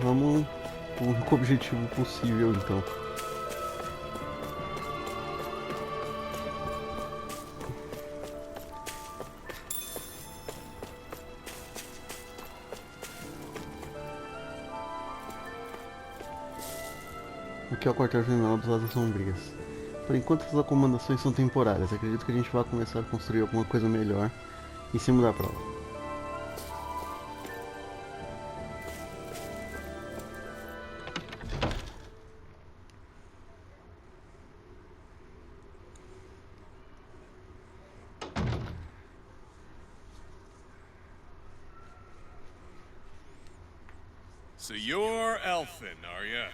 Vamos pro único objetivo possível então. Aqui é o quartel-general dos Asas Sombrias. Por enquanto as acomodações são temporárias, acredito que a gente vai começar a construir alguma coisa melhor em cima da prova. So you're Alphen, are ya?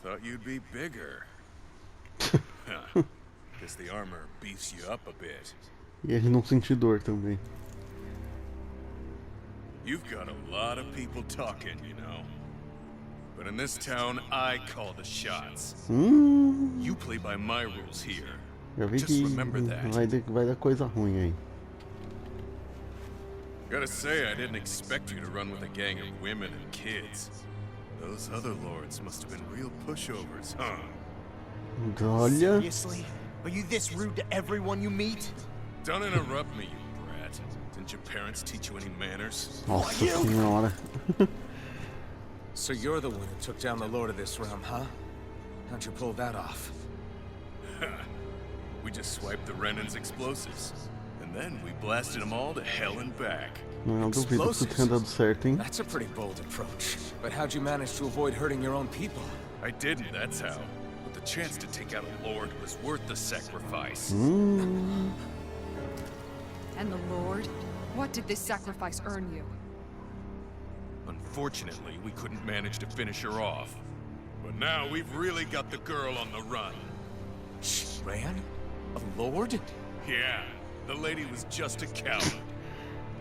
Thought you'd be bigger. Huh. Guess the armor beefs you up a bit. E ele não sente dor também. You've got a lot of people talking, you know. But in this town, I call the shots. You play by my rules here. Já vi Just que remember that. vai dar coisa ruim aí. Gotta say, I didn't expect you to run with a gang of women and kids. Those other lords must have been real pushovers, huh? Olha. Seriously? Are you this rude to everyone you meet? Don't interrupt me, you brat. Didn't your parents teach you any manners? Nossa senhora. So you're the one who took down the lord of this realm, huh? How'd you pull that off? We just swiped the Renan's explosives. And then we blasted them all to hell and back. Não duvido que tenha dado certo, hein? That's a pretty bold approach. But how'd you manage to avoid hurting your own people? I didn't, that's how. But the chance to take out a lord was worth the sacrifice. And the Lord? What did this sacrifice earn you? Unfortunately, we couldn't manage to finish her off. But now we've really got the girl on the run. She ran? A lord? Yeah, the lady was just a coward.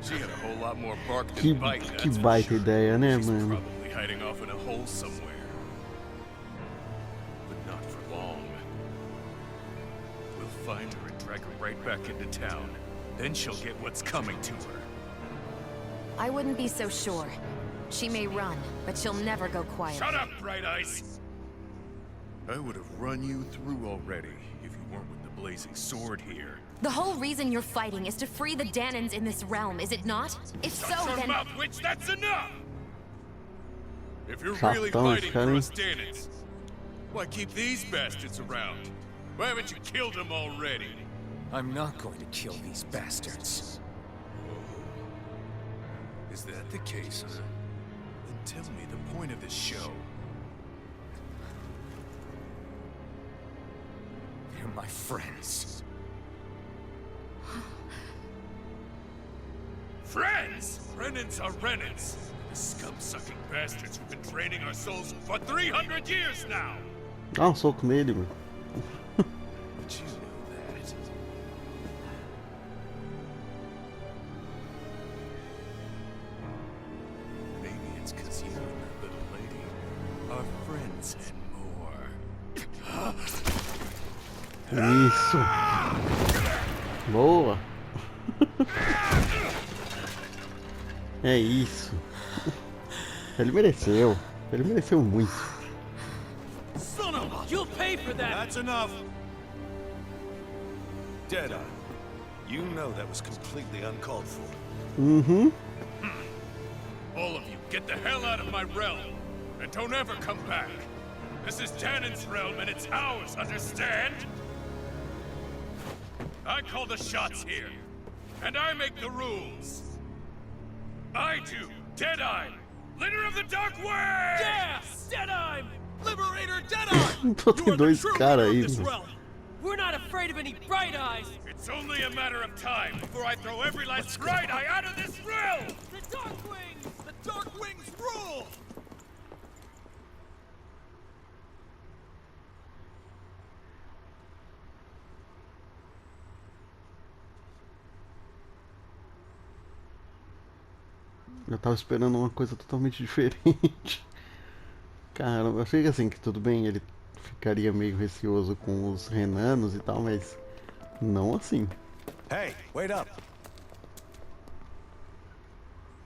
She had a whole lot more bark than bite, that's Que for baita sure. ideia, né, She's mano? probably hiding off in a hole somewhere. But not for long. We'll find her and drag her right back into town. Then she'll get what's coming to her. I wouldn't be so sure. She may run, but she'll never go quiet. Shut up, Bright Ice! I would have run you through already if you weren't with the blazing sword here. The whole reason you're fighting is to free the Danans in this realm, is it not? If so, Shut your then... mouth, witch! That's enough! If you're Shut really down, fighting for Scully. us Danans, why keep these bastards around? Why haven't you killed them already? I'm not going to kill these bastards. Is that the case, huh? Then tell me the point of this show. They're my friends. Friends! Renans are Renans! The scum-sucking bastards who've been draining our souls for 300 years now! Dá soco nele, mano. But you know that. Maybe it's because you and that little lady are friends and more. Isso. Boa. É isso. Ele mereceu. Ele mereceu muito. Son of a... You'll pay for that! That's enough! Deadeye, you know that was completely uncalled for. All of you, get the hell out of my realm! And don't ever come back! This is Danan's realm and it's ours, understand? I call the shots here. And I make the rules. I do, Deadeye, leader of the Dark Way! Yeah! Deadeye! Liberator Deadeye! Tô tem dois caras aí, This mano. realm. We're not afraid of any bright eyes! It's only a matter of time before I throw every last bright eye out of this realm! The Dark Wings! The Dark Wings rule! Eu tava esperando uma coisa totalmente diferente. Caramba, eu achei que assim, que tudo bem, ele ficaria meio receoso com os renanos e tal, mas não assim. Hey, wait up!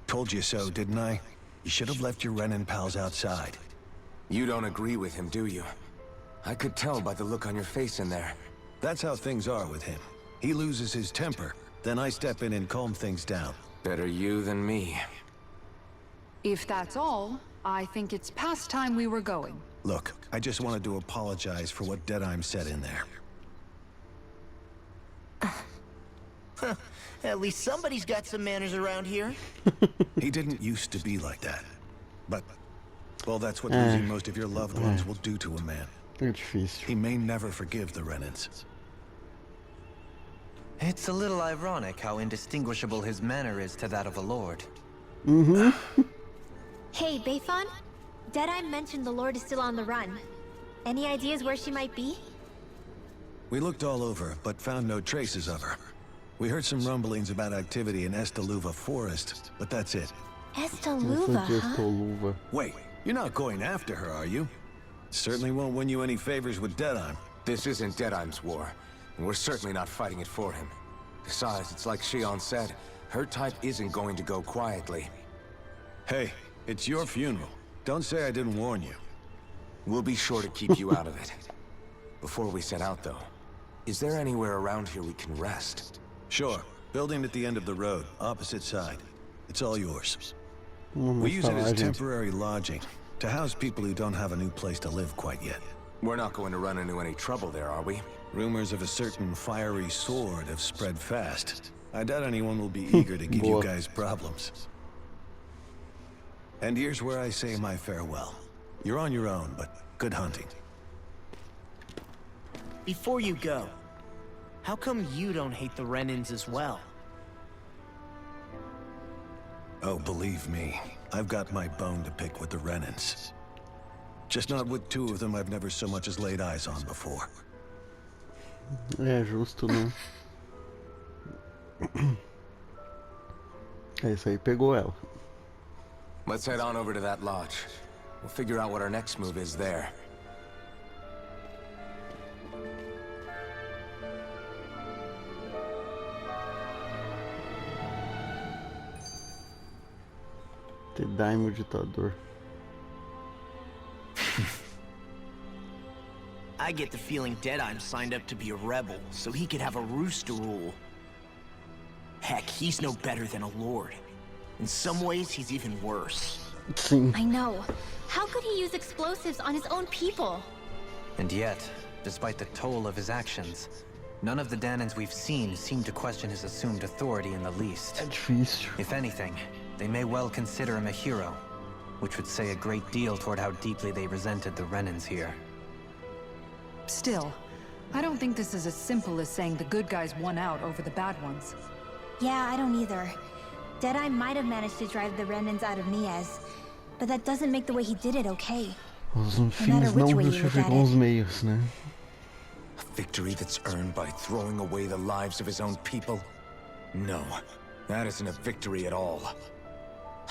Told you so, didn't I? You should have left your Renin pals outside. You don't agree with him, do you? I could tell by the look on your face in there. That's how things are with him. He loses his temper, then I step in and calm things down. Better you than me. If that's all, I think it's past time we were going. Look, I just wanted to apologize for what Deadheim said in there. At least somebody's got some manners around here. He didn't used to be like that. But, well, that's what losing most of your loved ones will do to a man. É difícil. He may never forgive the Renins. It's a little ironic how indistinguishable his manner is to that of a lord. Hey, Bayfon? Deadeye mentioned the Lord is still on the run. Any ideas where she might be? We looked all over, but found no traces of her. We heard some rumblings about activity in Estaluva Forest, but that's it. Estaluva, huh? Luva. Wait, you're not going after her, are you? Certainly won't win you any favors with Deadheim. This isn't Deadheim's war, and we're certainly not fighting it for him. Besides, it's like Shion said, her type isn't going to go quietly. Hey, it's your funeral. Don't say I didn't warn you. We'll be sure to keep you out of it. Before we set out, though, is there anywhere around here we can rest? Sure. Building at the end of the road, opposite side. It's all yours. We use it as temporary lodging, to house people who don't have a new place to live quite yet. We're not going to run into any trouble there, are we? Rumors of a certain fiery sword have spread fast. I doubt anyone will be eager to give you guys problems. And here's where I say my farewell. You're on your own, but good hunting. Before you go, how come you don't hate the Renins as well? Oh, believe me, I've got my bone to pick with the Renins. Just not with two of them I've never so much as laid eyes on before. É justo, né? É isso aí, pegou ela. Let's head on over to that lodge. We'll figure out what our next move is there. Deadheim, o ditador. I get the feeling Deadheim signed up to be a rebel, so he could have a roost rule. Heck, he's no better than a lord. In some ways, he's even worse. Sim. I know. How could he use explosives on his own people? And yet, despite the toll of his actions, none of the Danans we've seen seem to question his assumed authority in the least. É difícil. If anything, they may well consider him a hero, which would say a great deal toward how deeply they resented the Renins here. Still, I don't think this is as simple as saying the good guys won out over the bad ones. Yeah, I don't either. Deadeye might have managed to drive the Renins out of Niaz, but that doesn't make the way he did it okay. Os fins não justificam os meios, né? A victory that's earned by throwing away the lives of his own people? No, that isn't a victory at all.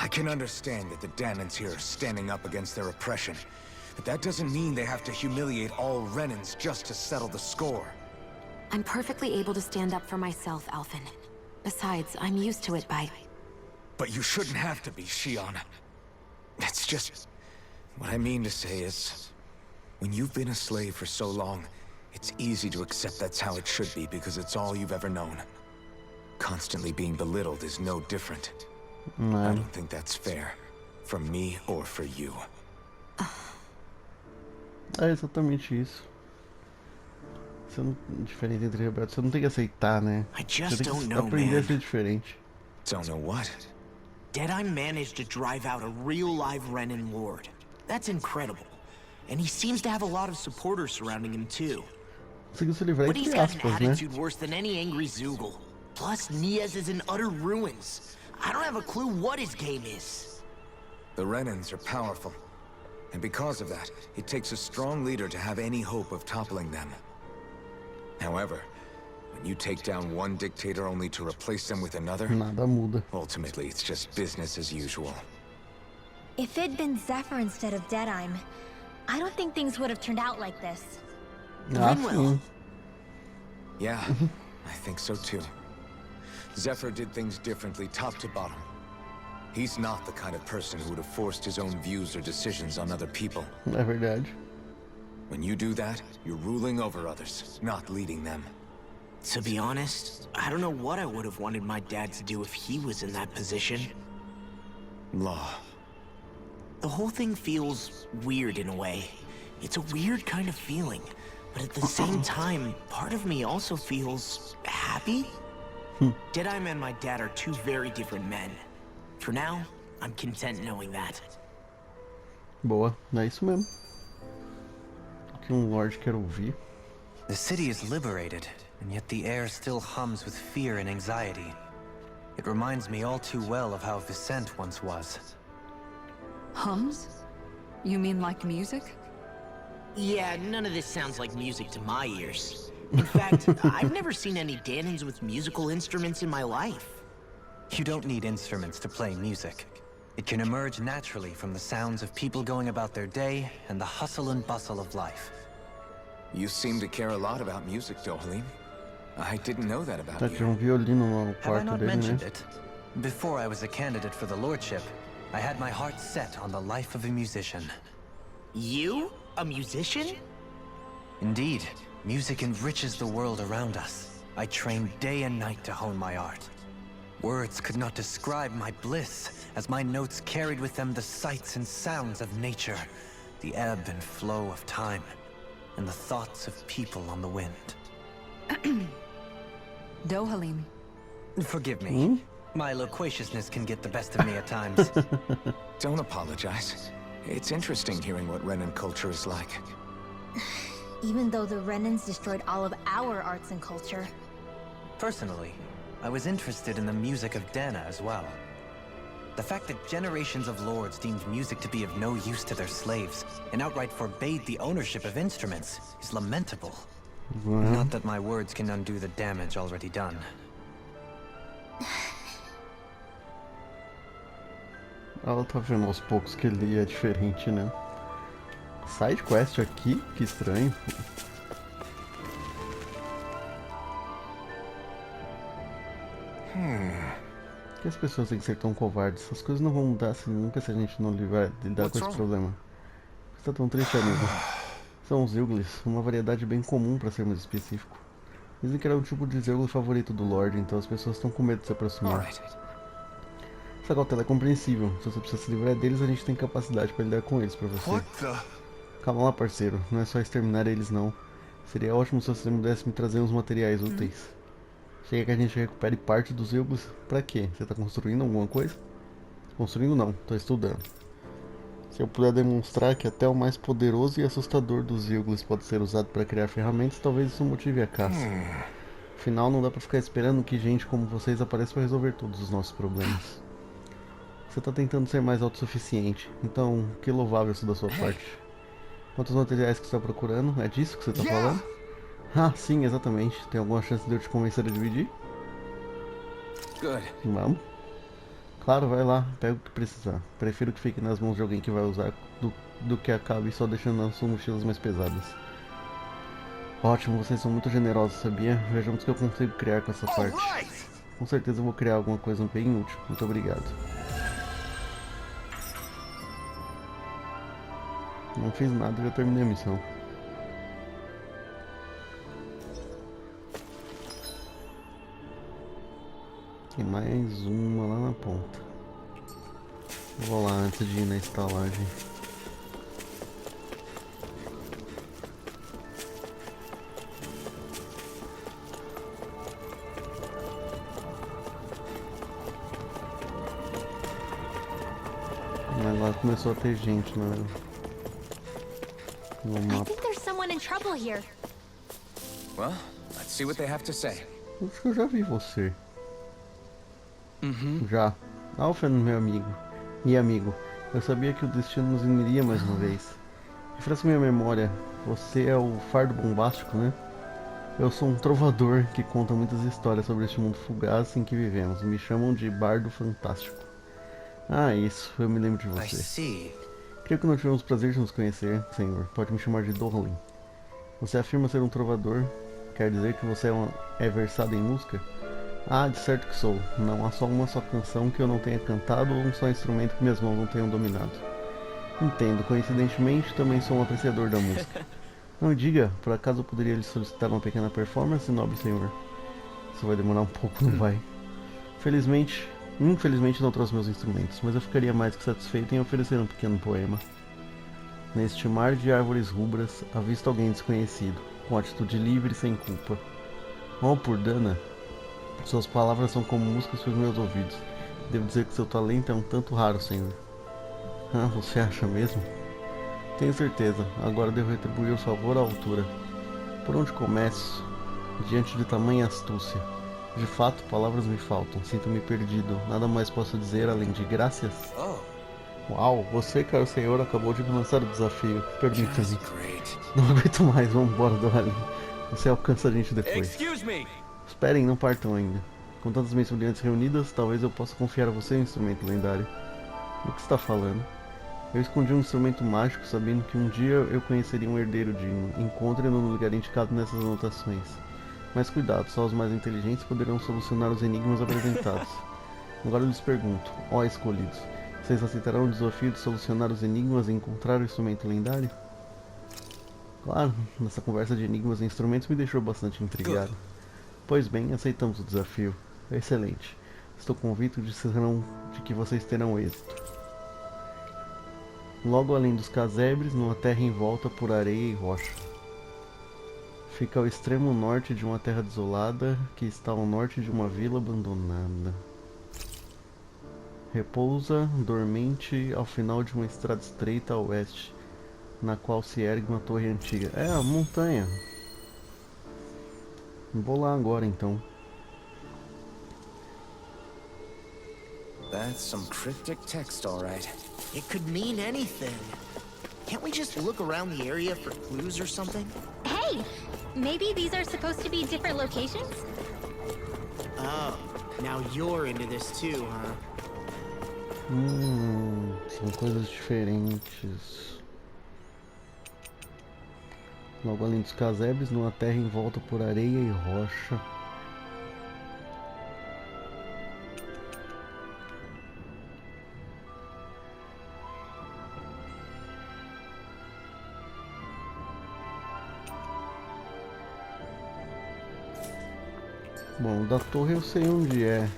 I can understand that the Danans here are standing up against their oppression, but that doesn't mean they have to humiliate all Renins just to settle the score. I'm perfectly able to stand up for myself, Alphen. Besides, I'm used to it by... But you shouldn't have to be, Shion. It's just... What I mean to say is... When you've been a slave for so long, it's easy to accept that's how it should be because it's all you've ever known. Constantly being belittled is no different. I don't think that's fair. For me or for you. É exatamente isso. Você não, diferente entre rebeldes, você não tem que aceitar, né? I Você just tem don't que know, aprender a man. ser diferente. Don't know what? Deadeye managed to drive out a real live Renin lord. That's incredible. And he seems to have a lot of supporters surrounding him too. Conseguiu se livrar But he's entre got an aspas, né? attitude worse than any angry Zoogle. Plus, Niaz is in utter ruins. I don't have a clue what his game is. The Renins are powerful. And because of that, it takes a strong leader to have any hope of toppling them. However, when you take down one dictator only to replace them with another, Nada muda. ultimately it's just business as usual. If it'd been Zephyr instead of Deadeye, I don't think things would have turned out like this. Ah, Grimwell. sim. Yeah, I think so too. Zephyr did things differently top to bottom. He's not the kind of person who would have forced his own views or decisions on other people. É verdade. When you do that, you're ruling over others, not leading them. To be honest, I don't know what I would have wanted my dad to do if he was in that position. Law. The whole thing feels weird in a way. It's a weird kind of feeling. But at the same time, part of me also feels happy. Deadeye and my dad are two very different men. For now, I'm content knowing that. Boa, é isso mesmo. O que Lord quer ouvir. The city is liberated, and yet the air still hums with fear and anxiety. It reminds me all too well of how Vicente once was. Hums? You mean like music? Yeah, none of this sounds like music to my ears. In fact, I've never seen any Danans with musical instruments in my life. You don't need instruments to play music. It can emerge naturally from the sounds of people going about their day and the hustle and bustle of life. You seem to care a lot about music, Dohalim. I didn't know that about Tinha you. violino no Have I quarto not dele, mentioned né? it? Before I was a candidate for the lordship, I had my heart set on the life of a musician. You? A musician? Indeed, music enriches the world around us. I trained day and night to hone my art. Words could not describe my bliss, as my notes carried with them the sights and sounds of nature, the ebb and flow of time, and the thoughts of people on the wind. Dohalim. Forgive me. My loquaciousness can get the best of me at times. Don't apologize. It's interesting hearing what Renan culture is like. Even though the Renans destroyed all of our arts and culture. Personally, I was interested in the music of Dana as well. The fact that generations of lords deemed music to be of no use to their slaves, and outright forbade the ownership of instruments, is lamentable. Not that my words can undo the damage already done. Ela tá vendo aos poucos que ele é diferente, né? Side quest aqui? Que estranho. Por que as pessoas têm que ser tão covardes? Essas coisas não vão mudar assim nunca se a gente não lidar com esse problema. Por que você tá tão triste, amigo? São os Zilglis, uma variedade bem comum para ser mais específico. Dizem que era um tipo de Zilgli favorito do Lorde, então as pessoas estão com medo de se aproximar. Essa cautela é compreensível. Se você precisa se livrar deles, a gente tem capacidade para lidar com eles para você. Calma lá, parceiro. Não é só exterminar eles, não. Seria ótimo se você pudesse me trazer uns materiais úteis. Chega que a gente recupere parte dos Zilglis. Pra quê? Você tá construindo alguma coisa? Construindo não, tô estudando. Se eu puder demonstrar que até o mais poderoso e assustador dos Zilglis pode ser usado para criar ferramentas, talvez isso motive a caça. Afinal, não dá pra ficar esperando que gente como vocês apareça para resolver todos os nossos problemas. Você tá tentando ser mais autossuficiente, então que louvável isso da sua parte. Quantos materiais que você está procurando? É disso que você tá falando? Ah, sim, exatamente. Tem alguma chance de eu te convencer a dividir? Vamos. Claro, vai lá, pega o que precisar. Prefiro que fique nas mãos de alguém que vai usar do que acabe só deixando as suas mochilas mais pesadas. Ótimo, vocês são muito generosos, sabia? Vejamos o que eu consigo criar com essa parte. Com certeza eu vou criar alguma coisa bem útil. Muito obrigado. Não fiz nada e já terminei a missão. Tem mais uma lá na ponta. Vou lá antes de ir na estalagem. Mas lá começou a ter gente no I mapa. think there's someone in trouble here. Well, let's see what they have to say. Acho que eu já vi você. Já. Alphen, meu amigo. E amigo, eu sabia que o destino nos uniria mais uma vez. Refresca minha memória. Você é o fardo bombástico, né? Eu sou um trovador que conta muitas histórias sobre este mundo fugaz em que vivemos. Me chamam de Bardo Fantástico. Ah, isso. Eu me lembro de você. Creio que não tivemos o prazer de nos conhecer, senhor. Pode me chamar de Dohalim. Você afirma ser um trovador. Quer dizer que você é versado em música? Ah, de certo que sou. Não há só uma só canção que eu não tenha cantado ou um só instrumento que minhas mãos não tenham dominado. Entendo, coincidentemente também sou um apreciador da música. Não diga, por acaso eu poderia lhe solicitar uma pequena performance, nobre senhor? Isso vai demorar um pouco, não vai? Infelizmente não trouxe meus instrumentos, mas eu ficaria mais que satisfeito em oferecer um pequeno poema. Neste mar de árvores rubras, avisto alguém desconhecido, com atitude livre e sem culpa. Oh, Purdana, suas palavras são como músicas para os meus ouvidos. Devo dizer que seu talento é um tanto raro, senhor. Ah, você acha mesmo? Tenho certeza. Agora devo retribuir o favor à altura. Por onde começo? Diante de tamanha astúcia. De fato, palavras me faltam. Sinto-me perdido. Nada mais posso dizer além de graças. Uau, você, caro senhor, acabou de me lançar o desafio. Permita-me. Não aguento mais, vamos embora do rally. Você alcança a gente depois. Esperem, não partam ainda. Com tantas mentes brilhantes reunidas, talvez eu possa confiar a você um instrumento lendário. Do que está falando? Eu escondi um instrumento mágico, sabendo que um dia eu conheceria um herdeiro digno. Encontre-no no lugar indicado nessas anotações. Mas cuidado, só os mais inteligentes poderão solucionar os enigmas apresentados. Agora eu lhes pergunto, ó escolhidos, vocês aceitarão o desafio de solucionar os enigmas e encontrar o instrumento lendário? Claro, nessa conversa de enigmas e instrumentos me deixou bastante intrigado. Pois bem, aceitamos o desafio. Excelente. Estou convicto de que vocês terão êxito. Logo além dos casebres, numa terra envolta por areia e rocha. Fica ao extremo norte de uma terra desolada, que está ao norte de uma vila abandonada. Repousa, dormente, ao final de uma estrada estreita a oeste, na qual se ergue uma torre antiga. É, a montanha. Vou lá agora, então. That's some cryptic text, all right. It could mean anything. Can't we just look around the area for clues or something? Hey! Maybe these are supposed to be different locations? Oh, now you're into this too, huh? São coisas diferentes. Logo além dos casebres, numa terra envolta por areia e rocha. Bom, da torre eu sei onde é.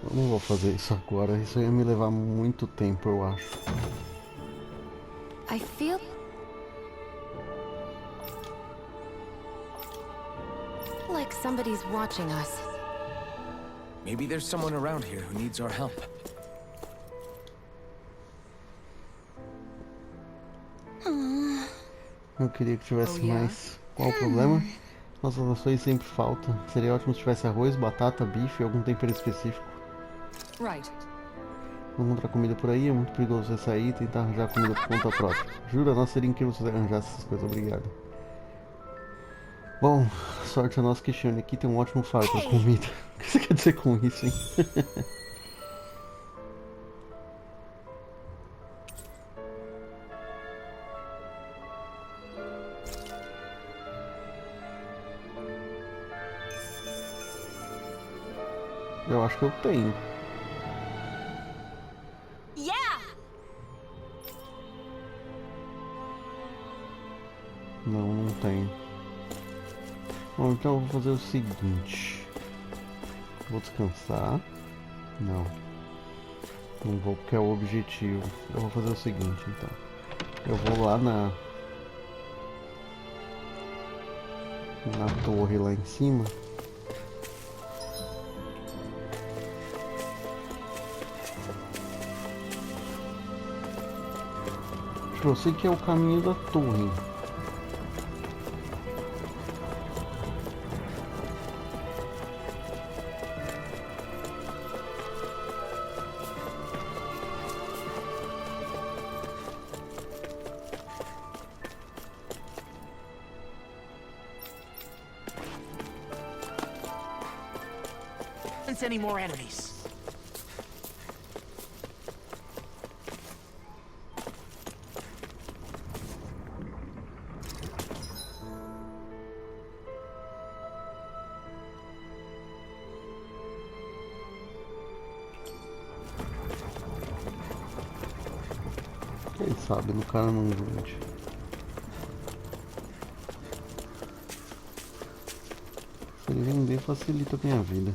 Eu não vou fazer isso agora, isso ia me levar muito tempo, eu acho. I feel... like somebody's watching us. Maybe there's someone around here who needs our help. Eu queria que tivesse mais. Qual o problema? Nossas ações sempre faltam. Seria ótimo se tivesse arroz, batata, bife e algum tempero específico. Não encontrar comida por aí, é muito perigoso você sair e tentar arranjar comida por conta própria. Jura? Nossa, seria incrível se você arranjasse essas coisas, obrigado. Bom, sorte a nossa que Shane aqui tem um ótimo faro para comida. O que você quer dizer com isso, hein? Eu acho que eu tenho. Não, não tenho. Bom, então eu vou fazer o seguinte. Vou descansar. Não. Não vou porque é o objetivo. Eu vou fazer o seguinte, então. Eu vou lá na torre lá em cima. Eu sei que é o caminho da torre. Any more enemies? sabe, no cara não vende. Se ele vender, facilita a minha vida.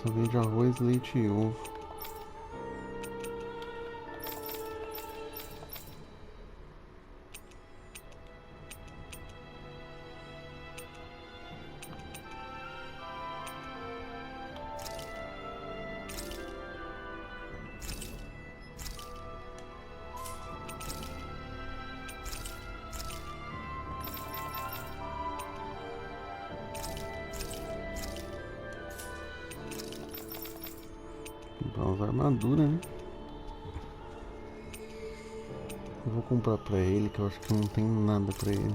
Só vende arroz, leite e ovo. Comprar umas armaduras, né? Eu vou comprar pra ele, que eu acho que eu não tenho nada pra ele.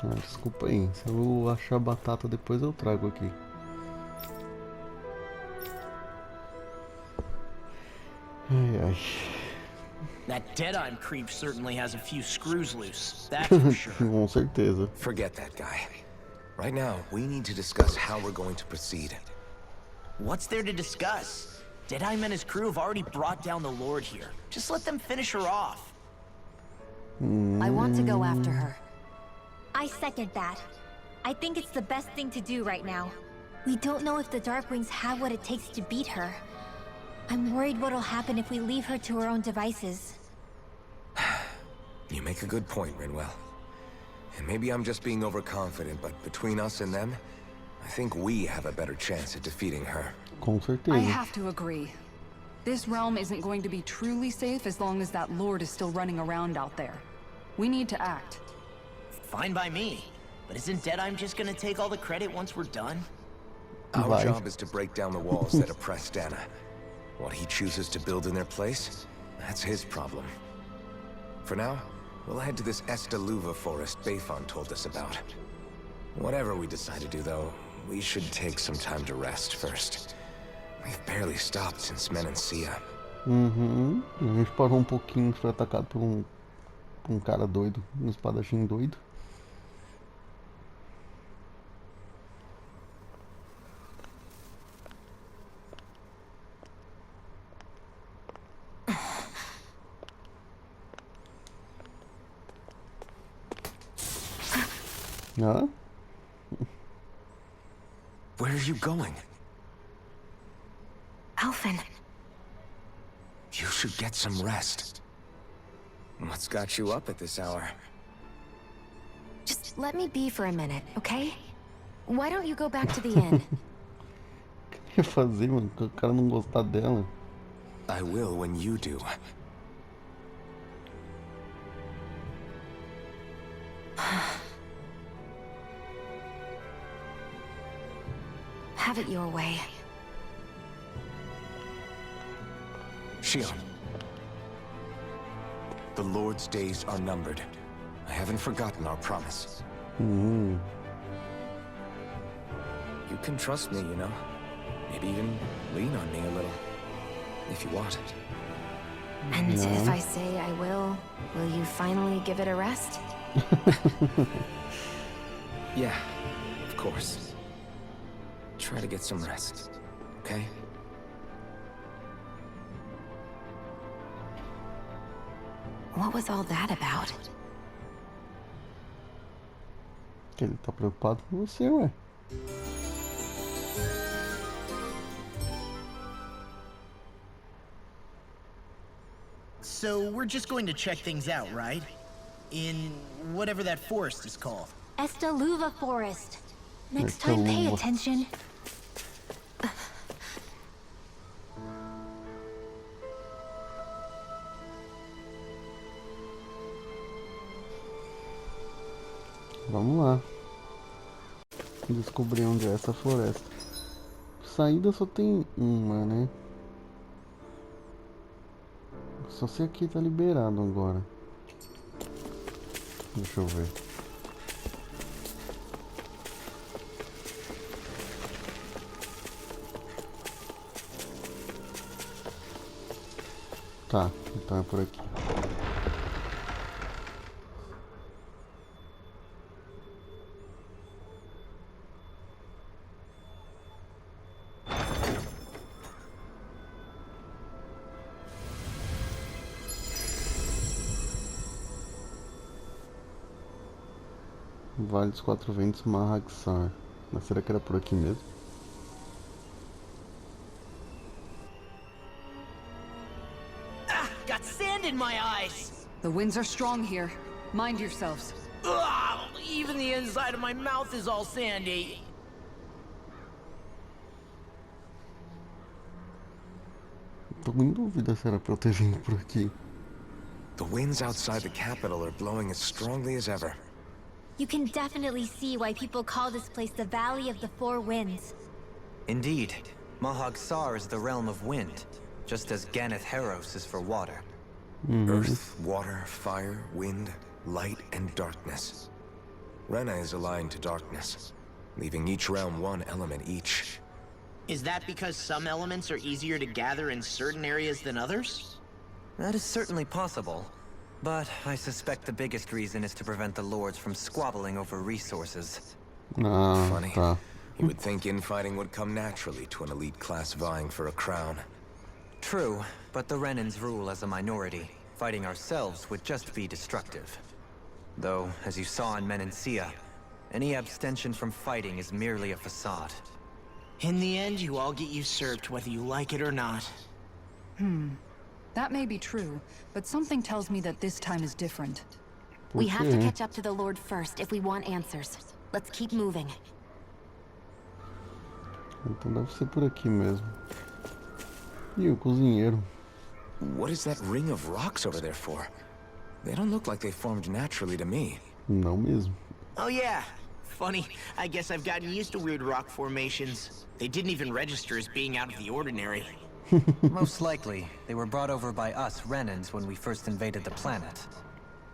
Ah, desculpa aí, se eu achar batata depois eu trago aqui. Ai, ai. That Deadeye creep certainly has a few screws loose, that's for sure. Com certeza. Forget that guy. Right now, we need to discuss how we're going to proceed. What's there to discuss? Deadeye and his crew have already brought down the Lord here. Just let them finish her off. I want to go after her. I second that. I think it's the best thing to do right now. We don't know if the Darkwings have what it takes to beat her. I'm worried what'll happen if we leave her to her own devices. You make a good point, Rinwell. And maybe I'm just being overconfident, but between us and them, I think we have a better chance at defeating her. Com certeza. I have to agree. This realm isn't going to be truly safe as long as that Lord is still running around out there. We need to act. Fine by me. But isn't Deadeye just gonna take all the credit once we're done? Our job is to break down the walls that oppress Dana. What he chooses to build in their place, that's his problem. For now, we'll head to this Estaluva forest Bayfon told us about. Whatever we decide to do, though, we should take some time to rest first. We've barely stopped since Menancia. Uhum. A gente parou um pouquinho, foi atacado por um cara doido, um espadachim doido. Huh? Where are you going? Alphen. You should get some rest. What's got you up at this hour? Just let me be for a minute, okay? Why don't you go back to the inn? O que eu ia fazer, mano? O cara não gostar dela. I will when you do. Have it your way. Shion. The Lord's days are numbered. I haven't forgotten our promise. Uhum. You can trust me, you know? Maybe even lean on me a little. If you want. And if I say I will you finally give it a rest? Yeah, of course. Try to get some rest, okay? What was all that about? Que ele tá preocupado com você, ué. So we're just going to check things out, right? In whatever that forest is called. Estaluva Forest. Next time, pay attention. descobrir onde é essa floresta. Saída só tem uma, né? Só se aqui tá liberado agora. Deixa eu ver. Tá, então é por aqui. Vale dos Quatro Ventos, Mahag Saar. Mas será que era por aqui mesmo? Got sand in my eyes! The winds are strong here. Mind yourselves. Ugh, even the inside of my mouth is all sandy. Tô em dúvida se era pra eu ter vindo por aqui. The winds outside the capital are blowing as strongly as ever. You can definitely see why people call this place the Valley of the Four Winds. Indeed. Mahag Saar is the realm of wind, just as Ganeth Heros is for water. Earth, water, fire, wind, light, and darkness. Rena is aligned to darkness, leaving each realm one element each. Is that because some elements are easier to gather in certain areas than others? That is certainly possible, but I suspect the biggest reason is to prevent the lords from squabbling over resources. Funny. You would think infighting would come naturally to an elite class vying for a crown. True, but the Renans rule as a minority. Fighting ourselves would just be destructive. Though, as you saw in Menancia, any abstention from fighting is merely a facade. In the end, you all get usurped whether you like it or not. That may be true, but something tells me that this time is different. We have to catch up to the Lord first if we want answers. Let's keep moving. Então deve ser por aqui mesmo. E o cozinheiro? What is that ring of rocks over there for? They don't look like they formed naturally to me. Não mesmo. Oh yeah. Funny, I guess I've gotten used to weird rock formations. They didn't even register as being out of the ordinary. Most likely, they were brought over by us Renans when we first invaded the planet.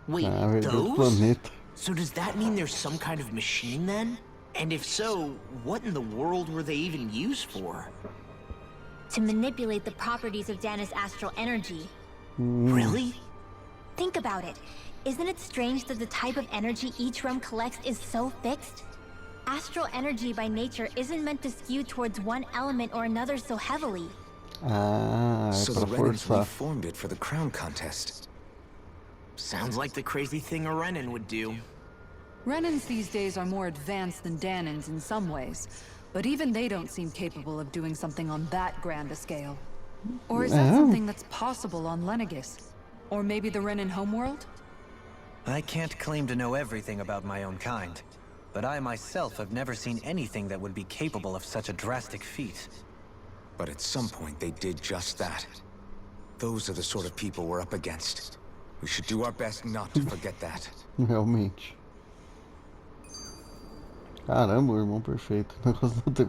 Wait, do those? planeta. So does that mean there's some kind of machine then? And if so, what in the world were they even used for? To manipulate the properties of Dana's astral energy. Really? Think about it. Isn't it strange that the type of energy each realm collects is so fixed? Astral energy by nature isn't meant to skew towards one element or another so heavily. So the Renans reformed it for the crown contest. Sounds like the crazy thing a Renan would do. Renans these days are more advanced than Danans in some ways, but even they don't seem capable of doing something on that grand a scale. Or is that something that's possible on Lenegis? Or maybe the Renan homeworld? I can't claim to know everything about my own kind, but I myself have never seen anything that would be capable of such a drastic feat. But at some point they did just that. Those are the sort of people we're up against. We should do our best not to forget that. Realmente. Caramba, o irmão perfeito.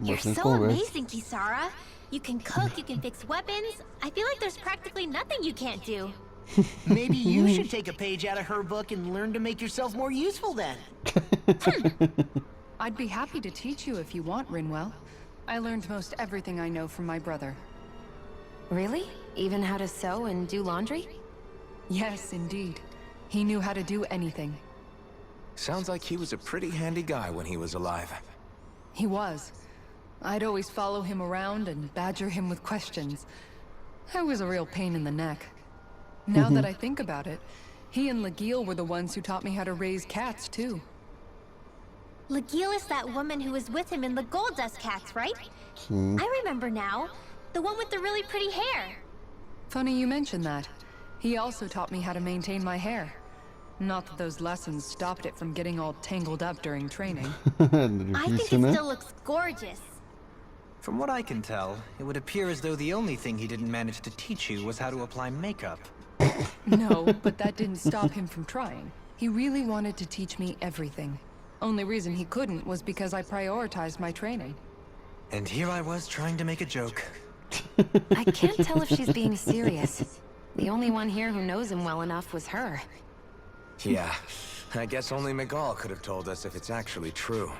You're so amazing, Kisara. You can cook, you can fix weapons. I feel like there's practically nothing you can't do. Maybe you should take a page out of her book and learn to make yourself more useful then. I'd be happy to teach you if you want, Rinwell. I learned most everything I know from my brother. Really? Even how to sew and do laundry? Yes, indeed. He knew how to do anything. Sounds like he was a pretty handy guy when he was alive. He was. I'd always follow him around and badger him with questions. I was a real pain in the neck. Now that I think about it, he and Legil were the ones who taught me how to raise cats, too. Legil is that woman who was with him in the Gold Dust Cats, right? I remember now. The one with the really pretty hair. Funny you mention that. He also taught me how to maintain my hair. Not that those lessons stopped it from getting all tangled up during training. I think it still looks gorgeous. From what I can tell, it would appear as though the only thing he didn't manage to teach you was how to apply makeup. No, but that didn't stop him from trying. He really wanted to teach me everything. Only reason he couldn't was because I prioritized my training. And here I was trying to make a joke. I can't tell if she's being serious. The only one here who knows him well enough was her. Yeah, I guess only Miguel could have told us if it's actually true.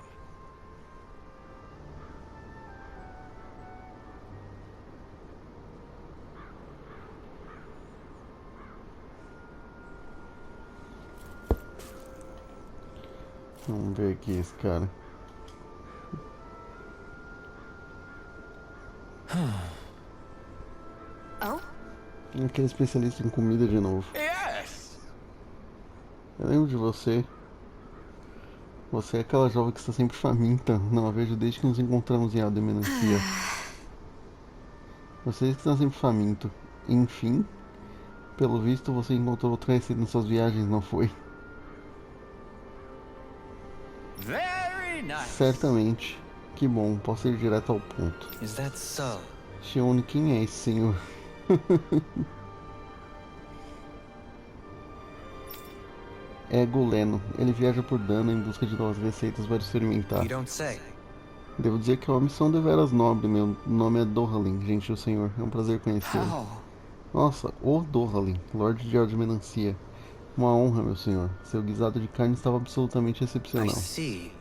Vamos ver aqui esse cara. Oh? Aquele especialista em comida de novo. Yes! Eu lembro de você. Você é aquela jovem que está sempre faminta. Não a vejo desde que nos encontramos em Alden Melancia. Você que está sempre faminto. Enfim, pelo visto você encontrou outra receita nas suas viagens, não foi? Very nice. Certamente. Que bom, posso ir direto ao ponto. Is that so? Shione, quem é esse senhor? É Goleno. Ele viaja por Dana em busca de novas receitas para experimentar. You don't say. Devo dizer que é uma missão deveras nobre. Meu nome é Dohalin, gentil senhor. É um prazer conhecê-lo. Nossa, o Dohalin, Lorde de Alden Melancia. Uma honra, meu senhor. Seu guisado de carne estava absolutamente I excepcional. see.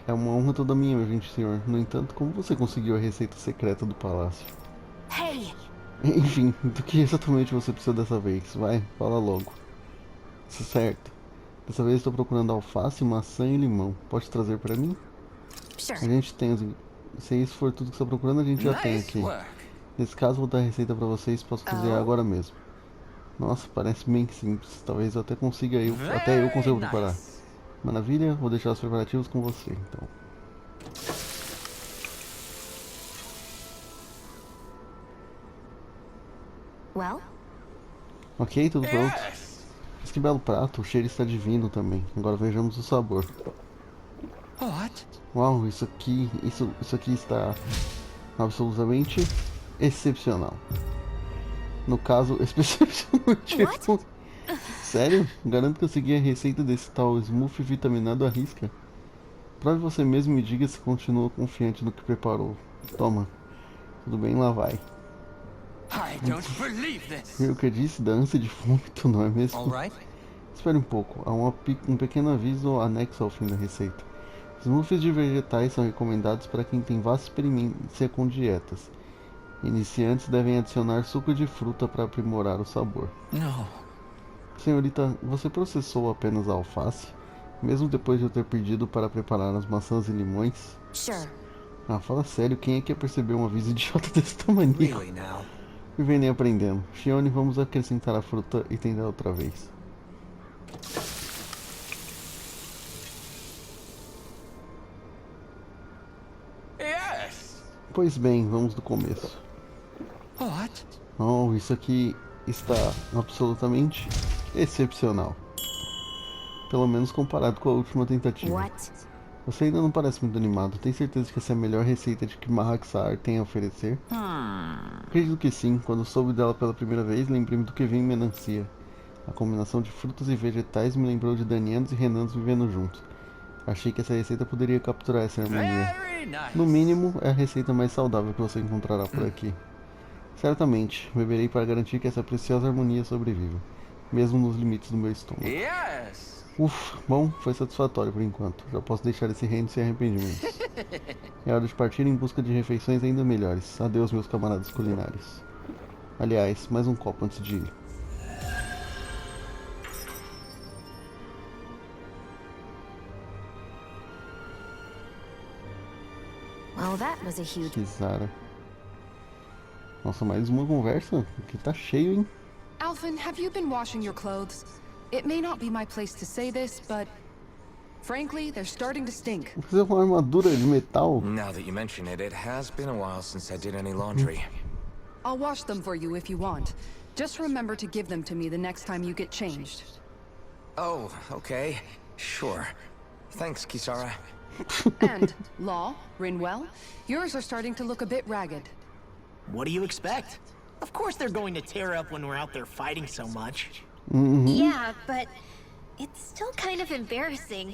É uma honra toda minha, meu gentil senhor. No entanto, como você conseguiu a receita secreta do palácio? Hey! Enfim, do que exatamente você precisa dessa vez? Vai, fala logo. Isso é certo. Dessa vez estou procurando alface, maçã e limão. Pode trazer para mim? Sure. A gente tem. Se isso for tudo que você está procurando, a gente já tem aqui. Nesse caso, vou dar a receita para vocês. Posso fazer agora mesmo. Nossa, parece bem simples. Talvez eu até consiga até eu consiga preparar. Maravilha, vou deixar os preparativos com você, então. Well? Ok, tudo pronto. Mas que belo prato, o cheiro está divino também. Agora vejamos o sabor. What? Uau, isso aqui está absolutamente excepcional. No caso, excepcionalmente. Sério? Garanto que eu segui a receita desse tal smoothie vitaminado à risca. Prove você mesmo e me diga se continua confiante no que preparou. Toma. Tudo bem, lá vai. Viu o que eu disse? Da ânsia de vômito, não é mesmo? Espere um pouco. Há um pequeno aviso anexo ao fim da receita. Smoothies de vegetais são recomendados para quem tem vasta experiência com dietas. Iniciantes devem adicionar suco de fruta para aprimorar o sabor. Não. Senhorita, você processou apenas a alface? Mesmo depois de eu ter pedido para preparar as maçãs e limões? Sure. Ah, fala sério, quem é que ia perceber um aviso idiota desse tamanho? E vem nem aprendendo. Shione, vamos acrescentar a fruta e tentar outra vez. Yes. Pois bem, vamos do começo. What? Oh, isso aqui está absolutamente excepcional. Pelo menos comparado com a última tentativa. What? Você ainda não parece muito animado. Tem certeza que essa é a melhor receita de que Mahag Saar tem a oferecer? Acredito que sim. Quando soube dela pela primeira vez, lembrei-me do que vi em Melancia. A combinação de frutas e vegetais me lembrou de Danianos e Renans vivendo juntos. Achei que essa receita poderia capturar essa harmonia. No mínimo, é a receita mais saudável que você encontrará por aqui. Certamente, beberei para garantir que essa preciosa harmonia sobreviva, mesmo nos limites do meu estômago. Ufa, bom, foi satisfatório por enquanto. Já posso deixar esse reino sem arrependimentos. É hora de partir em busca de refeições ainda melhores. Adeus, meus camaradas culinários. Aliás, mais um copo antes de ir. Well, that was a huge... Kizara. Nossa, mais uma conversa? Aqui tá cheio, hein? Alphen, have you been washing your clothes? It may not be my place to say this, but frankly, they're starting to stink. Vou fazer uma armadura de metal. Now that you mention it, it has been a while since I did any laundry. I'll wash them for you if you want. Just remember to give them to me the next time you get changed. Oh, okay. Sure. Thanks, Kisara. And, Law, Rinwell, yours are starting to look a bit ragged. What do you expect? Of course they're going to tear up when we're out there fighting so much. Yeah, but It's still kind of embarrassing,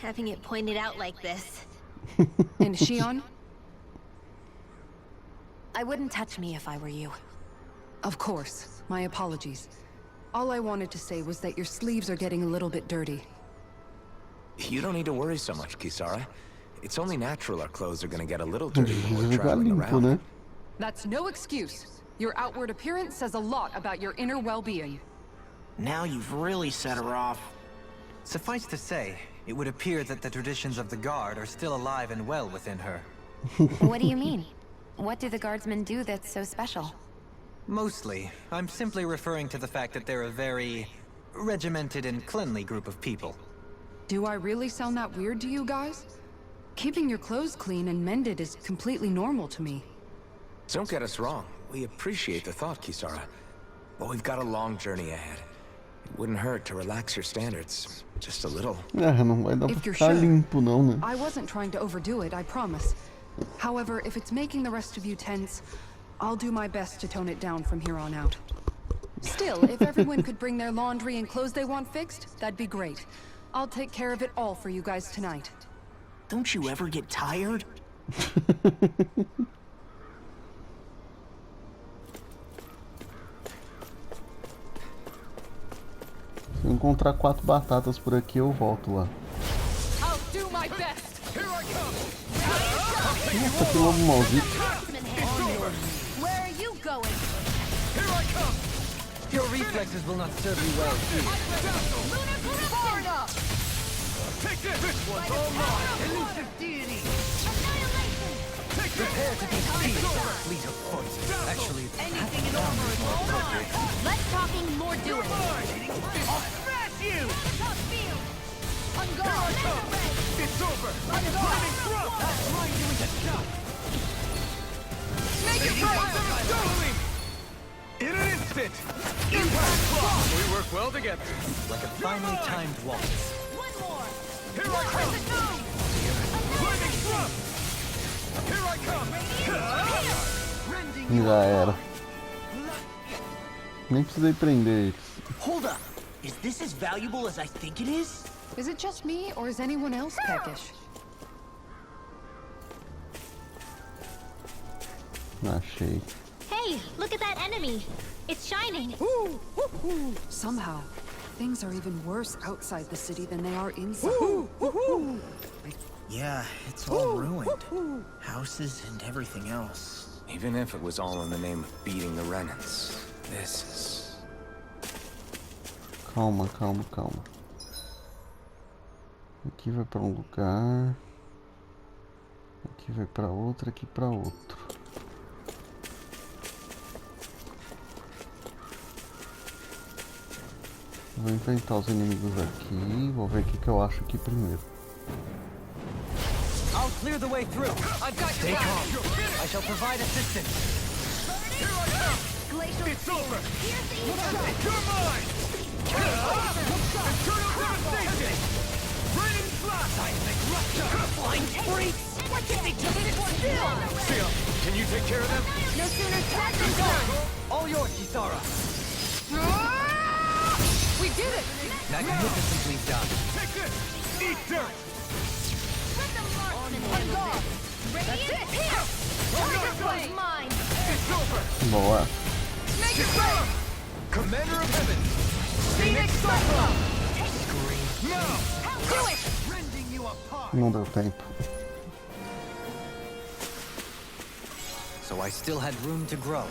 having it pointed out like this. And Shion? I wouldn't touch me if I were you. Of course. My apologies. All I wanted to say was that your sleeves are getting a little bit dirty. You don't need to worry so much, Kisara. It's only natural our clothes are gonna get a little dirty when we're traveling around. That's no excuse. Your outward appearance says a lot about your inner well-being. Now you've really set her off. Suffice to say, it would appear that the traditions of the Guard are still alive and well within her. What do you mean? What do the guardsmen do that's so special? Mostly, I'm simply referring to the fact that they're a very regimented and cleanly group of people. Do I really sound that weird to you guys? Keeping your clothes clean and mended is completely normal to me. Don't get us wrong. We appreciate the thought, Kisara. But we've got a long journey ahead. It wouldn't hurt to relax your standards. Just a little. Não vai dar pra ficar limpo não, né? I wasn't trying to overdo it, I promise. However, if it's making the rest of you tense, I'll do my best to tone it down from here on out. Still, if everyone could bring their laundry and clothes they want fixed, that'd be great. I'll take care of it all for you guys tonight. Don't you ever get tired? Se eu encontrar 4 batatas por aqui, eu volto lá. Nossa, que lobo maldito. Your reflexes will not serve you well here. This one's all mine! Elusive deity! Prepare to be seized by a fleet of foot. Actually, anything in armor is all mine! Less talking, more doing. I'll smash you! On guard! It's over! I'm flaming thrust! That's mine doing the job! Make it right! In an instant! Impact block! We work well together. Like a finely timed waltz. Here I come! Flaming thrust! Here I come! Já era. Nem precisei prender eles. Hold up! Is this as valuable as I think it is? Is it just me, or is anyone else peckish? Achei. Hey, look at that enemy. It's shining. Somehow, things are even worse outside the city than they are inside. Yeah, it's all ruined. Houses and everything else. Even if it was all in the name of beating the Renans, this is... Calma, calma, calma. Aqui vai pra um lugar. Aqui vai pra outro, aqui pra outro. Vou enfrentar os inimigos aqui. Vou ver o que eu acho aqui primeiro. I'll clear the way through. I've got your back. I shall provide assistance. It's over! You're mine! Internal devastation! Raining blast! Seismic rupture! Flying freaks! What can they do this still? Sion, can you take care of them? No sooner said than done. All yours, Kisara. We did it! Magnificently done. Take this! Eat dirt! On guard. Radiant here. Tiger Flame mine. It's over! Boa. Make it right! Commander of Heaven! Phoenix Cyclone! Now! Do it. Rending you apart! Não deu tempo. So I still had room to grow.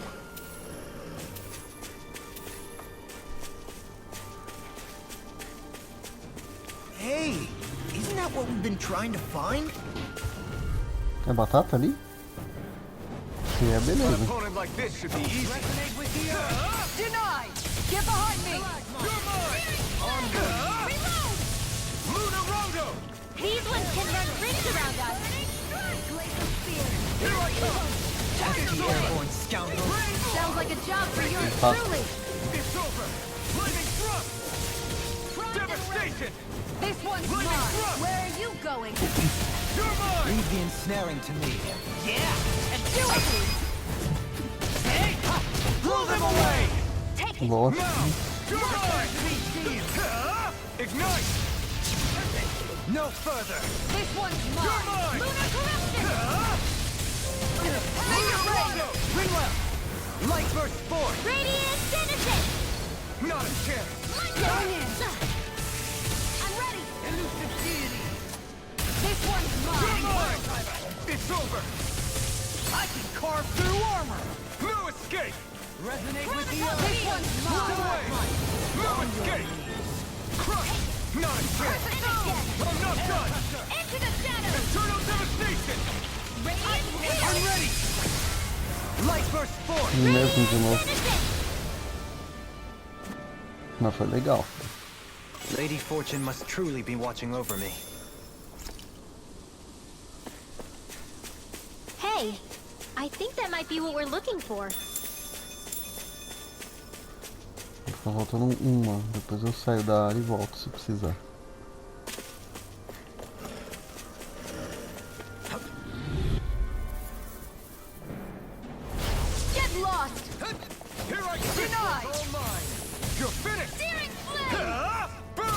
Hey, isn't that what we've been trying to find? Tem batata ali? Se é, An beleza. opponent like this should be easy. Resonate with the earth. Denied! Get behind me! You're mine! Reload. Luna Rondo! These ones can run rings around us. Here I come! Pesky airborne scoundrel. Sounds like a job for yours Fuck. truly. It's over! Flaming thrust! Devastation! This one's Flaming mine! thrust! Where are you going? You're mine! Leave the ensnaring to me. Yeah, and Do it. hey, Blow them away! Take it. Boa. Now! You're mine! Ignite! No further! This one's mine! You're mine! Lunar corruption! Rondo! Ring well! Light burst forth! Radiant Citizen! Not a chance! Going in! I'm ready! Elusive deity! This one's You're mine! mine! It's over! I can carve through armor! No escape! Resonate with the This one's Move mine! away! No escape! Crush! Not a chance! I'm not done! Into the shadows! Eternal devastation! I'm ready! Light burst forth! Mesmo de novo. Mas foi legal. Lady Fortune must truly be watching over me. Hey, I think that might be what we're looking for. Tá faltando uma. Depois eu saio da área e volto se precisar. Get lost! Here I go! Denied! All mine! You're finished! Searing flame! Burn!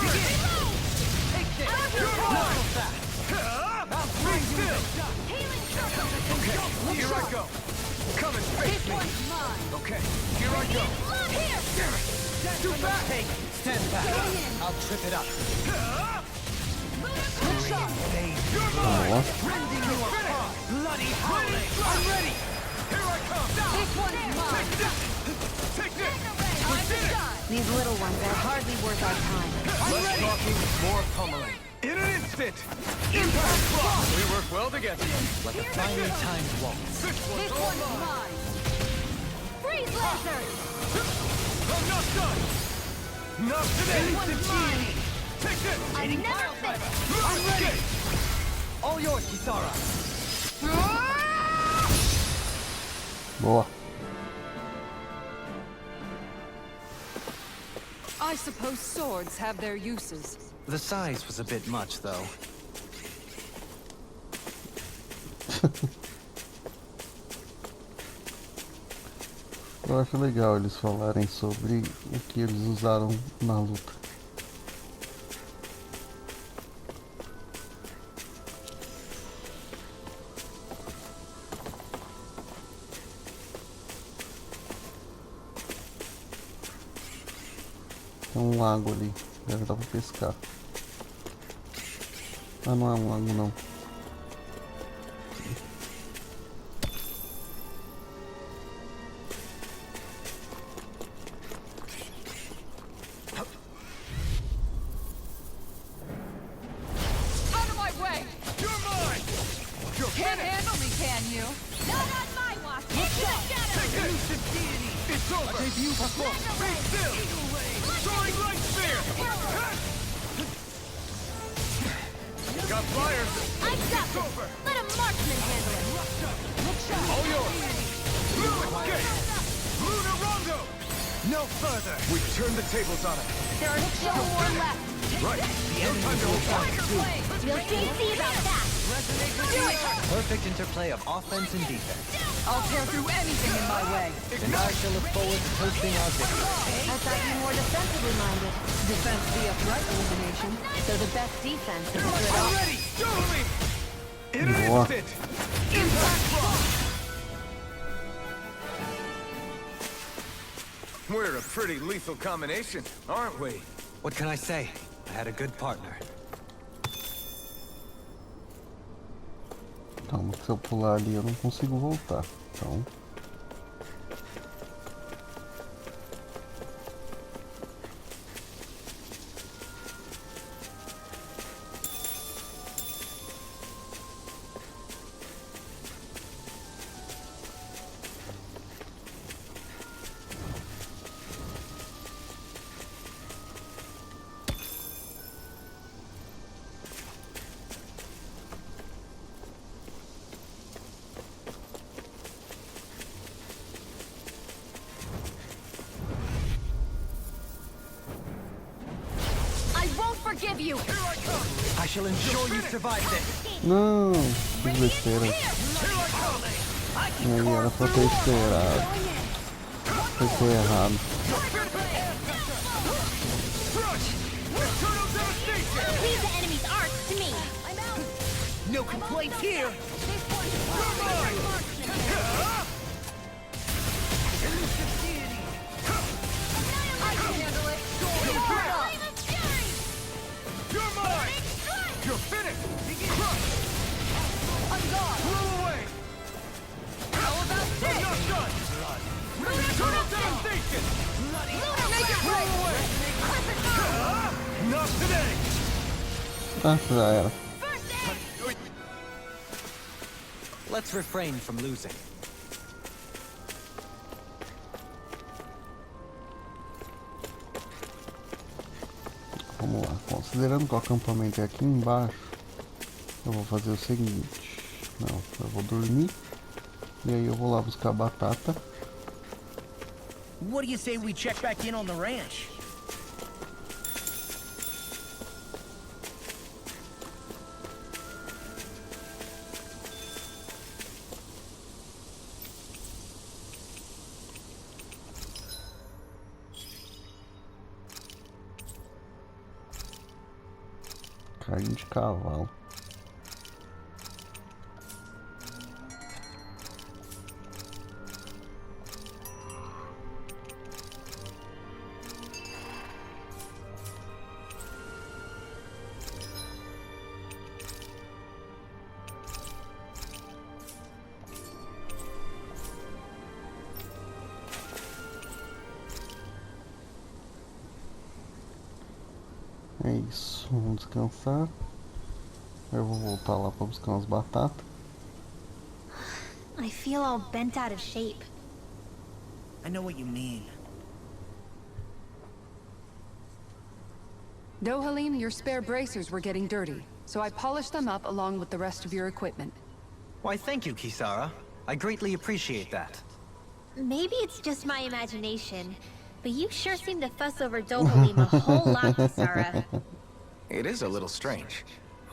Take this! You're mine! Be still! Healing circle! Okay, here I go! Come and face This me! one's mine! Okay, here I go! Here! Damn it! Too fast! Take it! Stand back! I'll trip it up! You're mine! Ó. Rending you apart! Bloody howling! I'm ready! Here I come! This one's mine! Take this! I'm done! These little ones are hardly worth our time. Less talking, more pummeling. In an instant! Impact block! We work well together. Like a finely timed waltz. This one's This all one's mine! mine! Freeze laser! I'm not done! Not today! This one's mine! Take this! I never miss! I'm ready! All yours, Kisara! Boa. I suppose swords have their uses. The size was a bit much, though. Eu acho legal eles falarem sobre o que eles usaram na luta. Tem um lago ali, deve dar pra pescar. Ah, não é um lago não. Out of my way! You're mine! You're Can't finished! handle me, can you? Not on my watch! Into the shadows! Elusive deity! It's over! Debut before! Be still! Soaring light spear! Got fire! I got this! over! Let a marksman handle it! All yours! Blue escape! Lunar Rondo! No further! We've turned the tables on him. There are still more left! Right! No time to hold back. We'll soon see about that! Do it! Perfect interplay of offense and defense. I'll tear through anything in my way. And I shall look forward to posting our victory. I thought you were more defensively minded. Defense via threat elimination. So the best defense is a good I'm offense. ready! Dueling! In an Boa. instant! Impact block! We're a pretty lethal combination, aren't we? What can I say? I had a good partner. Então, se eu pular ali eu não consigo voltar. Então... I won't forgive you! I shall ensure you survive this! Não, que besteira. E aí era só ter esperado. Foi errado. Eternal no complaints here. I can handle it. You're mine! You're finished! Crush! Blow away! How about this? Not done! Turn up devastation! Make it Blow away! Not today! Ah, já era. Let's refrain from losing. Vamos lá, considerando que o acampamento é aqui embaixo, eu vou fazer o seguinte. Não, eu vou dormir. E aí eu vou lá buscar batata. What do you say we check back in on the ranch? Carne de cavalo. É isso, vamos descansar. Eu vou voltar lá para buscar umas batatas. I feel all bent out of shape. I know what you mean. Dohalim, your spare bracers were getting dirty, so I polished them up along with the rest of your equipment. Why, thank you, Kisara. I greatly appreciate that. Maybe it's just my imagination, but you sure seem to fuss over Dohalim a whole lot, Kisara. It is a little strange.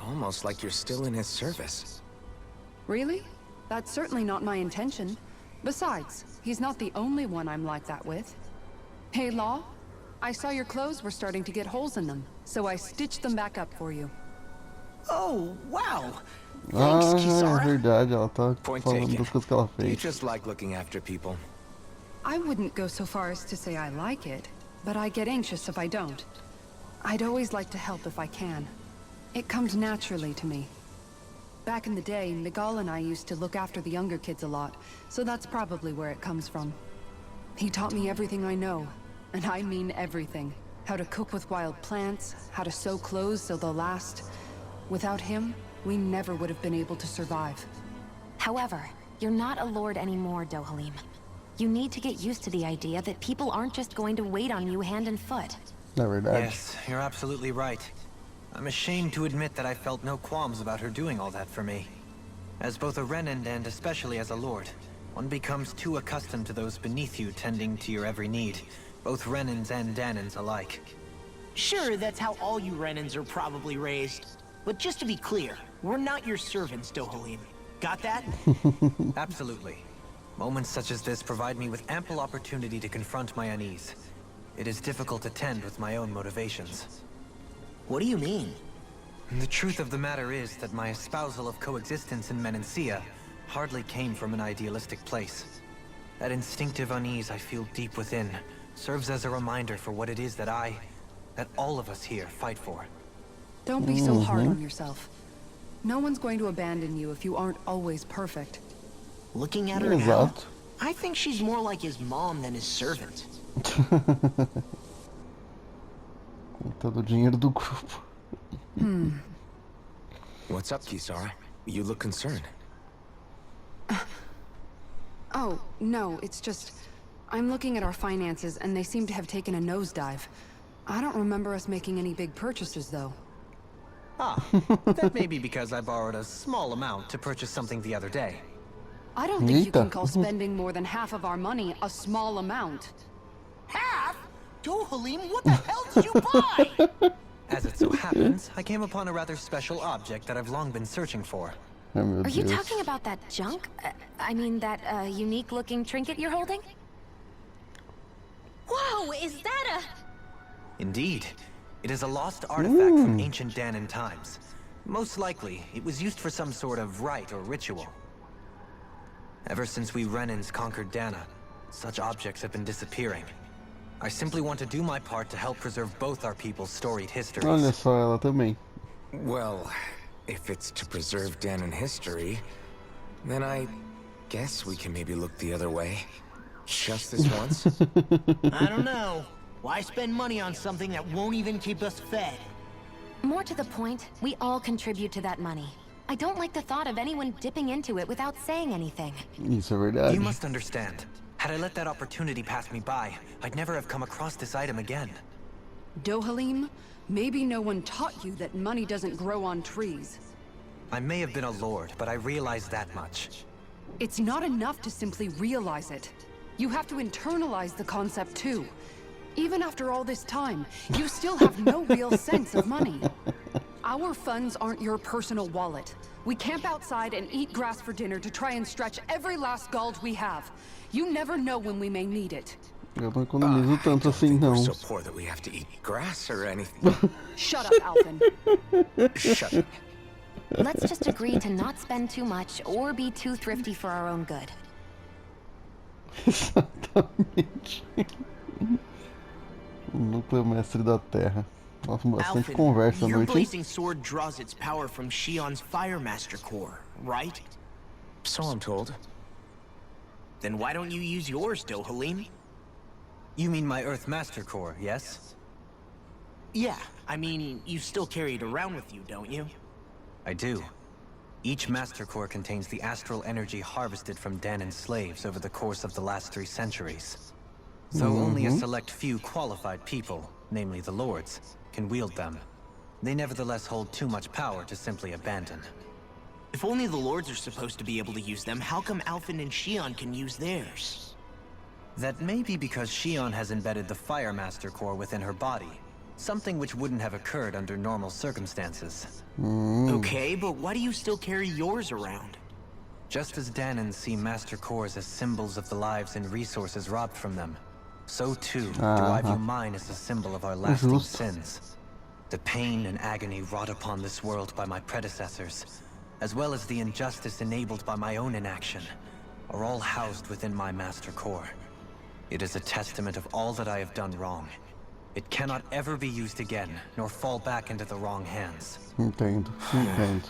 Almost like you're still in his service. Really? That's certainly not my intention. Besides, he's not the only one I'm like that with. Hey, Law, I saw your clothes were starting to get holes in them, so I stitched them back up for you. Oh, wow. Ah, Thanks, é Kisara. verdade, ela tá Point falando taken. das coisas que ela You fez. just like looking after people. I wouldn't go so far as to say I like it, but I get anxious if I don't. I'd always like to help if I can. It comes naturally to me. Back in the day, Miguel and I used to look after the younger kids a lot, so that's probably where it comes from. He taught me everything I know, and I mean everything. How to cook with wild plants, how to sew clothes so they'll last. Without him, we never would have been able to survive. However, you're not a lord anymore, Dohalim. You need to get used to the idea that people aren't just going to wait on you hand and foot. É verdade. Yes, you're absolutely right. I'm ashamed to admit that I felt no qualms about her doing all that for me. As both a Renan and especially as a lord, one becomes too accustomed to those beneath you tending to your every need, both Renans and Danans alike. Sure, that's how all you Renans are probably raised. But just to be clear, we're not your servants, Dohalim. Got that? Absolutely. Moments such as this provide me with ample opportunity to confront my unease. It is difficult to tend with my own motivations. What do you mean? The truth of the matter is that my espousal of coexistence in Menancia hardly came from an idealistic place. That instinctive unease I feel deep within serves as a reminder for what it is that all of us here fight for. Don't be so hard on yourself. No one's going to abandon you if you aren't always perfect. Looking at her now, Exato. I think she's more like his mom than his servant. Com todo o dinheiro do grupo. What's up, Kisara? You look concerned. Oh, no, it's just... I'm looking at our finances and they seem to have taken a nosedive. I don't remember us making any big purchases, though. Ah, that may be because I borrowed a small amount to purchase something the other day. I don't think you can Eita. call spending more than half of our money a small amount. Half? Dohalim, what the hell did you buy? As it so happens, I came upon a rather special object that I've long been searching for. Ai, meu Are you Deus. talking about that junk? I mean, that unique-looking trinket you're holding? Whoa, is that Indeed. It is a lost artifact from ancient Danan times. Most likely, it was used for some sort of rite or ritual. Ever since we Renans conquered Dana, such objects have been disappearing. I simply want to do my part to help preserve both our people's storied histories. Olha só, ela também. Well, if it's to preserve Danan history, then I guess we can maybe look the other way. Just this once? I don't know. Why spend money on something that won't even keep us fed? More to the point, we all contribute to that money. I don't like the thought of anyone dipping into it without saying anything. Isso é verdade. You must understand. Had I let that opportunity pass me by, I'd never have come across this item again. Dohalim, maybe no one taught you that money doesn't grow on trees. I may have been a lord, but I realize that much. It's not enough to simply realize it. You have to internalize the concept too. Even after all this time, you still have no real sense of money. Our funds aren't your personal wallet. We camp outside and eat grass for dinner to try and stretch every last gold we have. You never know when we may need it. Eu não economizo tanto assim, não. We're so poor that we have to eat grass or anything. Shut up, Alphen. Shut up. Let's just agree to not spend too much or be too thrifty for our own good. Exatamente. O núcleo mestre da Terra. Nossa, bastante conversa à your noite, hein? blazing sword draws its power from Shion's Fire Master core, right? So I'm told. Then why don't you use yours, Dohalim? You mean my Earth Master Core, yes? Yeah, I mean, you still carry it around with you, don't you? I do. Each Master Core contains the astral energy harvested from Danan's slaves over the course of the last 3 centuries. So only a select few qualified people, namely the Lords, can wield them. They nevertheless hold too much power to simply abandon. If only the Lords are supposed to be able to use them, how come Alphen and Shion can use theirs? That may be because Shion has embedded the Fire Master Core within her body, something which wouldn't have occurred under normal circumstances. Okay, but why do you still carry yours around? Just as Danans see Master Cores as symbols of the lives and resources robbed from them, so too do I view mine as a symbol of our lasting sins. The pain and agony wrought upon this world by my predecessors, as well as the injustice enabled by my own inaction, are all housed within my Master Core. It is a testament of all that I have done wrong. It cannot ever be used again, nor fall back into the wrong hands. Entendo, entendo.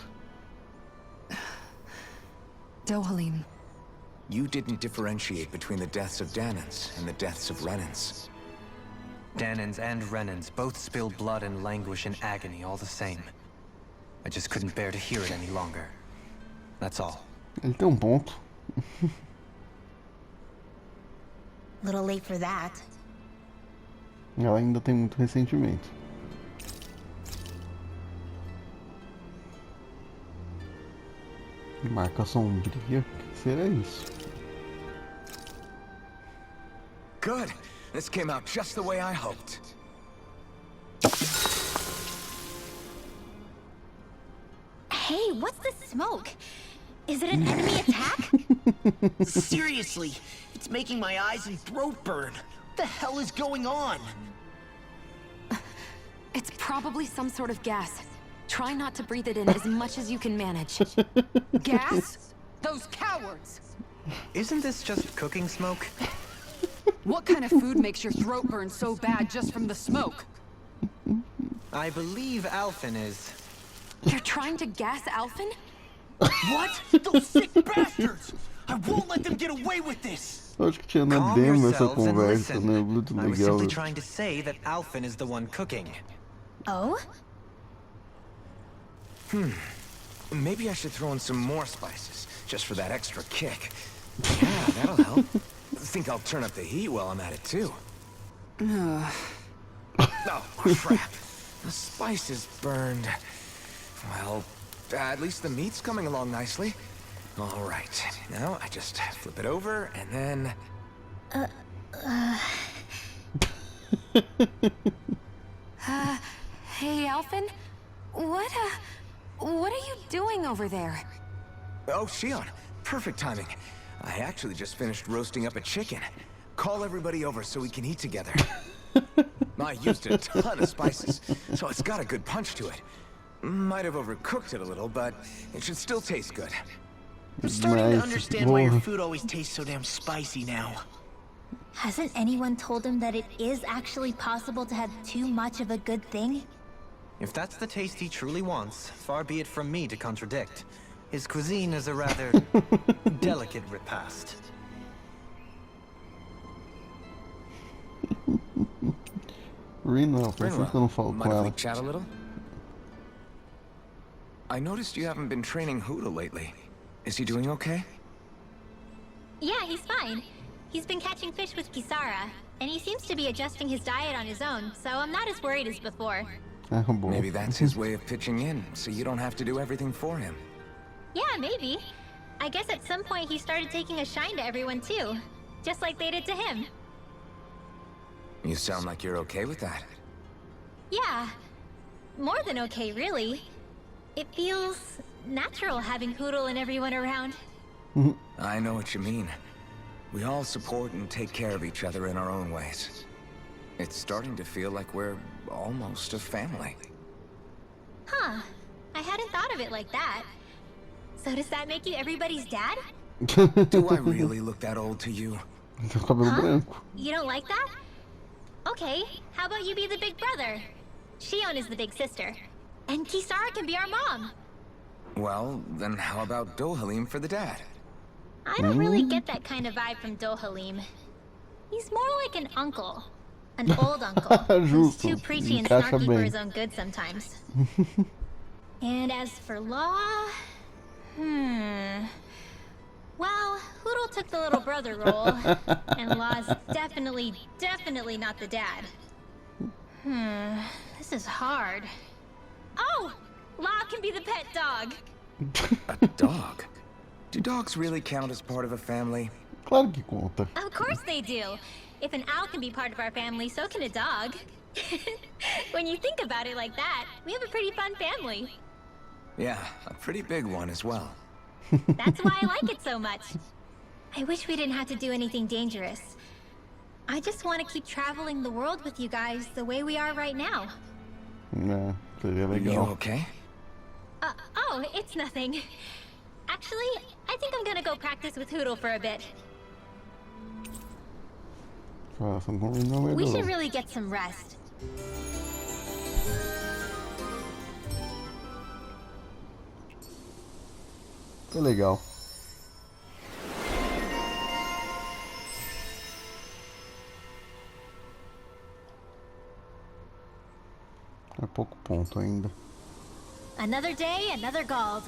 Dohalim. You didn't differentiate between the deaths of Danans and the deaths of Renans. Danans and Renans both spill blood and languish in agony all the same. I just couldn't bear to hear it any longer. That's all. Ele tem ponto. Little late for that. Ela ainda tem muito ressentimento. Marca sombria? O que será isso? Good. This came out just the way I hoped. Hey, what's the smoke? Is it an enemy attack? Seriously, it's making my eyes and throat burn. What the hell is going on? It's probably some sort of gas. Try not to breathe it in as much as you can manage. Gas? Those cowards! Isn't this just cooking smoke? What kind of food makes your throat burn so bad just from the smoke? I believe Alphen is... You're trying to gas Alphen? What? Those sick bastards! I won't let them get away with this! Eu acho que tinha na demo essa conversa, né? Muito I was legal. simply trying to say that Alphen is the one cooking. Oh? Maybe I should throw in some more spices, just for that extra kick. Yeah, that'll help. Think I'll turn up the heat while I'm at it, too. Oh, crap. The spice is burned. Well, at least the meat's coming along nicely. All right. Now I just flip it over, and then... Hey, Alphen? What are you doing over there? Oh, Shion. Perfect timing. I actually just finished roasting up a chicken. Call everybody over so we can eat together. I used a ton of spices, so it's got a good punch to it. Might have overcooked it a little, but it should still taste good. I'm starting to Mas, understand why your porra. food always tastes so damn spicy now. Hasn't anyone told him that it is actually possible to have too much of a good thing? If that's the taste he truly wants, far be it from me to contradict. His cuisine is a rather delicate repast. Reno, por isso que eu não falo mind com if we ela. chat a little? I noticed you haven't been training Huda lately. Is he doing okay? Yeah, he's fine. He's been catching fish with Kisara, and he seems to be adjusting his diet on his own, so I'm not as worried as before. Ah, bom. Maybe that's his way of pitching in, so you don't have to do everything for him. Yeah, maybe. I guess at some point he started taking a shine to everyone too, just like they did to him. You sound like you're okay with that. Yeah, more than okay, really. It feels natural having Hoodle and everyone around. I know what you mean. We all support and take care of each other in our own ways. It's starting to feel like we're almost a family. Huh, I hadn't thought of it like that. So does that make you everybody's dad? Do I really look that old to you? Tem cabelo branco. You don't like that? Okay, how about you be the big brother? Shion is the big sister. And Kisara can be our mom. Well, then how about Dohalim for the dad? I don't really get that kind of vibe from Dohalim. He's more like an uncle. An old uncle. Who's too preachy and Encaixa snarky for bem. his own good sometimes. And as for Law... Well, Hoodle took the little brother role. And Law's definitely not the dad. This is hard. Oh! Law can be the pet dog. A dog? Do dogs really count as part of a family? Claro que conta. Of course they do. If an owl can be part of our family, so can a dog. When you think about it like that, we have a pretty fun family. Yeah, a pretty big one as well. That's why I like it so much. I wish we didn't have to do anything dangerous. I just want to keep traveling the world with you guys the way we are right now. É, seria You legal. okay? Oh, it's nothing. Actually, I think I'm gonna go practice with Hoodle for a bit. Faça com Reno We should melhor. really get some rest. É legal. É pouco ponto ainda. Another day, another Gald.